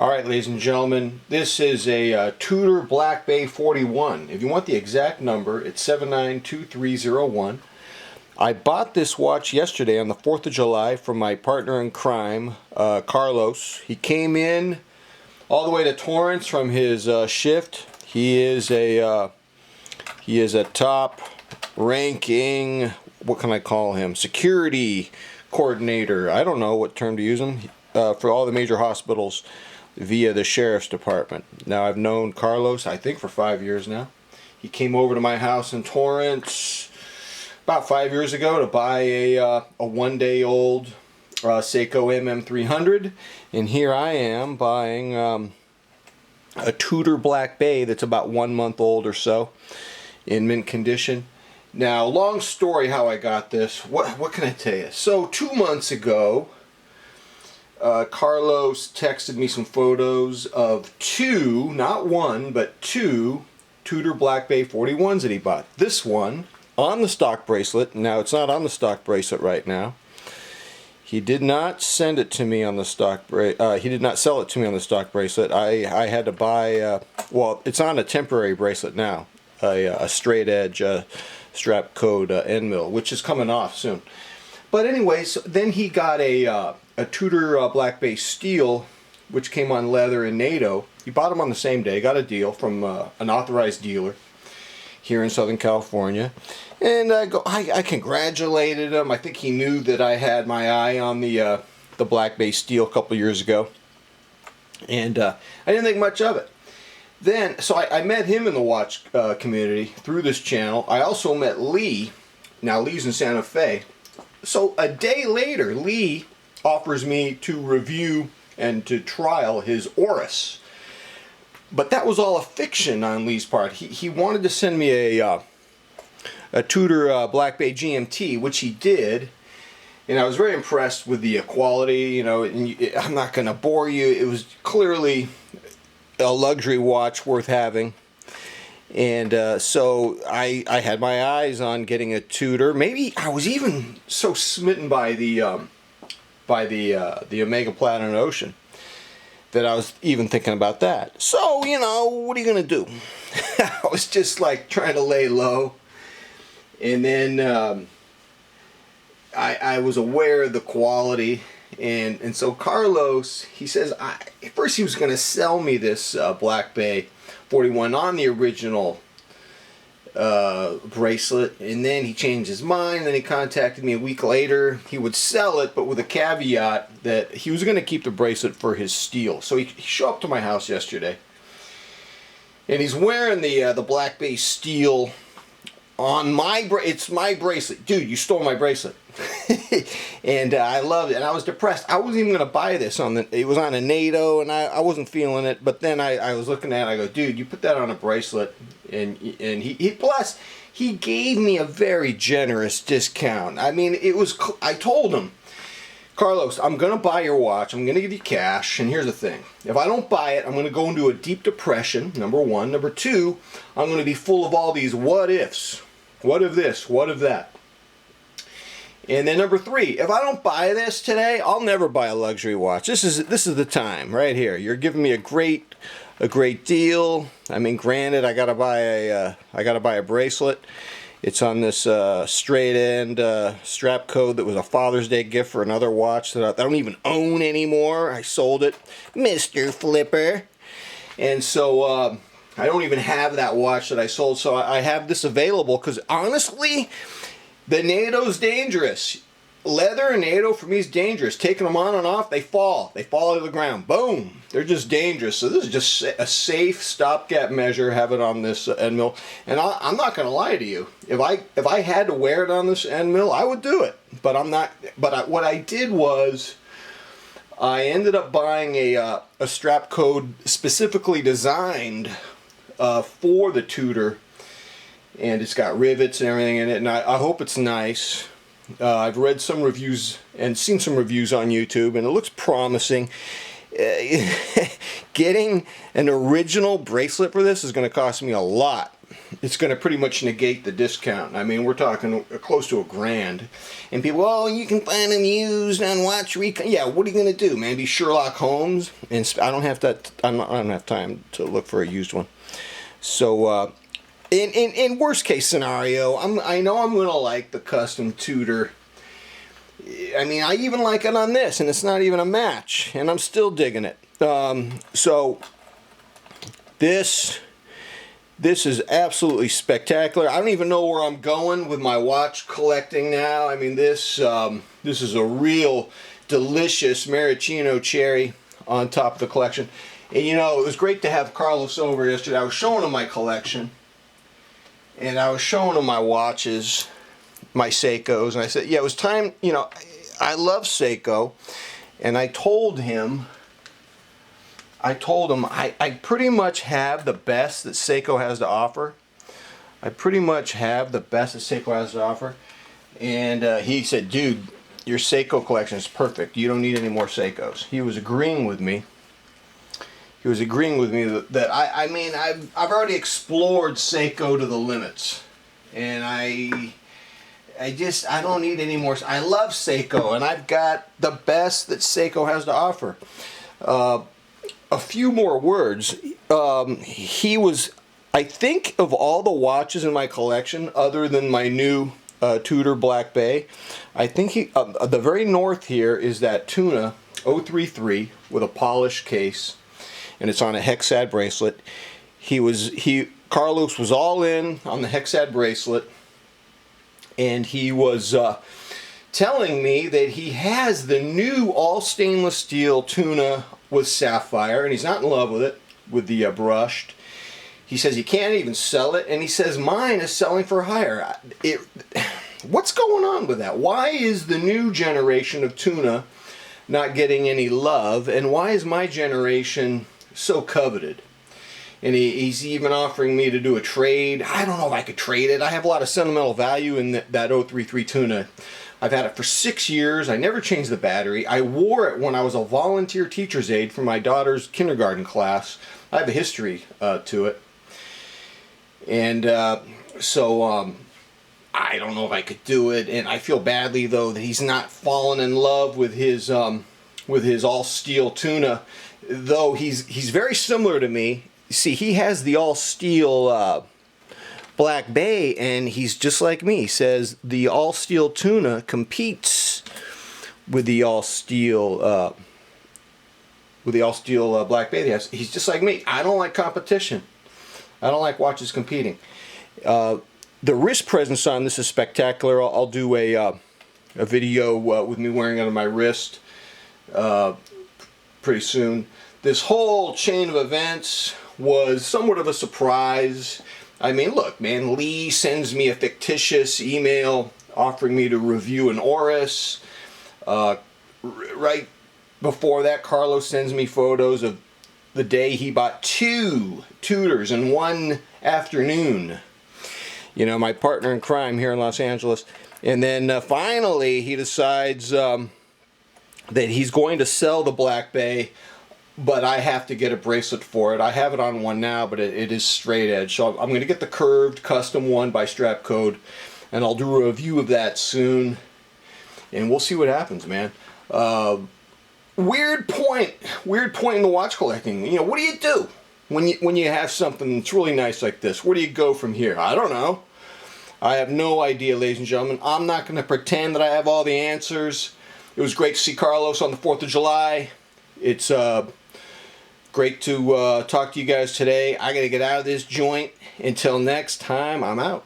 Alright, ladies and gentlemen, this is a Tudor Black Bay 41. If you want the exact number, it's 792301. I bought this watch yesterday on the 4th of July from my partner in crime, Carlos. He came in all the way to Torrance from his shift. He is a top ranking, what can I call him, security coordinator. I don't know what term to use him, for all the major hospitals via the sheriff's department. Now, I've known Carlos, I think, for 5 years now. He came over to my house in Torrance about 5 years ago to buy a one-day-old Seiko MM300, and here I am buying a Tudor Black Bay that's about 1 month old or so, in mint condition. Now, long story how I got this. What can I tell you? So 2 months ago, Carlos texted me some photos of two, not one, but two Tudor Black Bay 41s that he bought. This one on the stock bracelet. Now, it's not on the stock bracelet right now. He did not send it to me on the stock he did not sell it to me on the stock bracelet. I had to buy, well, it's on a temporary bracelet now, a straight edge Strapcode Endmill, which is coming off soon. But anyways, then he got a Tudor Black Bay steel, which came on leather in NATO. He bought them on the same day, got a deal from an authorized dealer here in Southern California. And I congratulated him. I think he knew that I had my eye on the Black Bay steel a couple years ago. And I didn't think much of it. Then, so I met him in the watch community through this channel. I also met Lee. Now, Lee's in Santa Fe. So a day later, Lee offers me to review and to trial his Oris. But that was all a fiction on Lee's part. He wanted to send me a Tudor Black Bay GMT, which he did. And I was very impressed with the quality. You know, and I'm not going to bore you. It was clearly a luxury watch worth having. And so I had my eyes on getting a Tudor. Maybe I was even so smitten by the Omega Platinum Ocean that I was even thinking about that. So, you know, what are you gonna do? I was just like trying to lay low, and then I was aware of the quality, and so Carlos, he says, at first he was gonna sell me this Black Bay 41 on the original bracelet, and then he changed his mind. And then he contacted me a week later. He would sell it, but with a caveat that he was going to keep the bracelet for his steel. So he showed up to my house yesterday, and he's wearing the Black Bay steel on it's my bracelet. Dude, you stole my bracelet. And I loved it, and I was depressed. I wasn't even going to buy this it was on a NATO, and I wasn't feeling it. But then I was looking at it, I go, dude, you put that on a bracelet, and he plus he gave me a very generous discount. I mean, I told him, Carlos, I'm going to buy your watch. I'm going to give you cash, and here's the thing. If I don't buy it, I'm going to go into a deep depression, number one. Number two, I'm going to be full of all these what ifs. What if this? What if that? And then number three, if I don't buy this today, I'll never buy a luxury watch. This is the time right here. You're giving me a great deal. I mean, granted, I gotta buy a bracelet. It's on this straight end strap code that was a Father's Day gift for another watch that I don't even own anymore. I sold it, Mr. Flipper. And so I don't even have that watch that I sold. So I have this available because honestly, the NATO's dangerous. Leather and NATO for me is dangerous. Taking them on and off, they fall. They fall to the ground. Boom. They're just dangerous. So this is just a safe stopgap measure. Have it on this Endmill. And I'm not going to lie to you. If I had to wear it on this Endmill, I would do it. But I'm not. But what I did was I ended up buying a strap code specifically designed for the Tudor. And it's got rivets and everything in it, and I hope it's nice. I've read some reviews and seen some reviews on YouTube, and it looks promising. Getting an original bracelet for this is going to cost me a lot it's going to pretty much negate the discount. I mean, we're talking close to $1,000. And people, oh, you can find them used on Watch Recon. Yeah, what are you going to do? Maybe Sherlock Holmes? And I don't have that. I don't have time to look for a used one. So, in worst case scenario, I know I'm going to like the custom Tudor. I mean, I even like it on this, and it's not even a match, and I'm still digging it. So this is absolutely spectacular. I don't even know where I'm going with my watch collecting now. I mean, this is a real delicious maraschino cherry on top of the collection. And you know, it was great to have Carlos over yesterday. I was showing him my collection, and I was showing him my watches, my Seikos, and I said, yeah, it was time, you know, I love Seiko, and I told him I pretty much have the best that Seiko has to offer. I pretty much have the best that Seiko has to offer. And he said, dude, your Seiko collection is perfect. You don't need any more Seikos. He was agreeing with me. He was agreeing with me that I mean, I've already explored Seiko to the limits. And I don't need any more. I love Seiko, and I've got the best that Seiko has to offer. A few more words. He was, I think, of all the watches in my collection, other than my new Tudor Black Bay, I think the very north here is that Tuna 033 with a polished case, and it's on a hexad bracelet. Carlos was all in on the hexad bracelet, and he was telling me that he has the new all stainless steel Tuna with sapphire, and he's not in love with it, with the brushed. He says he can't even sell it, and he says mine is selling for higher. What's going on with that? Why is the new generation of Tuna not getting any love, and why is my generation so coveted? And he's even offering me to do a trade. I don't know if I could trade it. I have a lot of sentimental value in that 033 Tuna. I've had it for 6 years. I never changed the battery. I wore it when I was a volunteer teacher's aide for my daughter's kindergarten class. I have a history to it. And so I don't know if I could do it. And I feel badly, though, that he's not fallen in love with his all-steel Tuna. Though he's very similar to me. See, he has the all-steel Black Bay, and he's just like me. He says the all-steel Tuna competes with the all-steel Black Bay. He's just like me. I don't like competition. I don't like watches competing. The wrist presence on this is spectacular. I'll do a video with me wearing it on my wrist pretty soon. This whole chain of events was somewhat of a surprise. I mean, look, man, Lee sends me a fictitious email offering me to review an Oris. Right before that, Carlos sends me photos of the day he bought 2 Tudors in one afternoon. You know, my partner in crime here in Los Angeles. And then finally, he decides that he's going to sell the Black Bay, but I have to get a bracelet for it. I have it on one now, but it is straight edge. So I'm going to get the curved custom one by Strapcode, and I'll do a review of that soon. And we'll see what happens, man. Weird point in the watch collecting. You know, what do you do when you have something that's really nice like this? Where do you go from here? I don't know. I have no idea, ladies and gentlemen. I'm not going to pretend that I have all the answers. It was great to see Carlos on the 4th of July. It's great to talk to you guys today. I got to get out of this joint. Until next time, I'm out.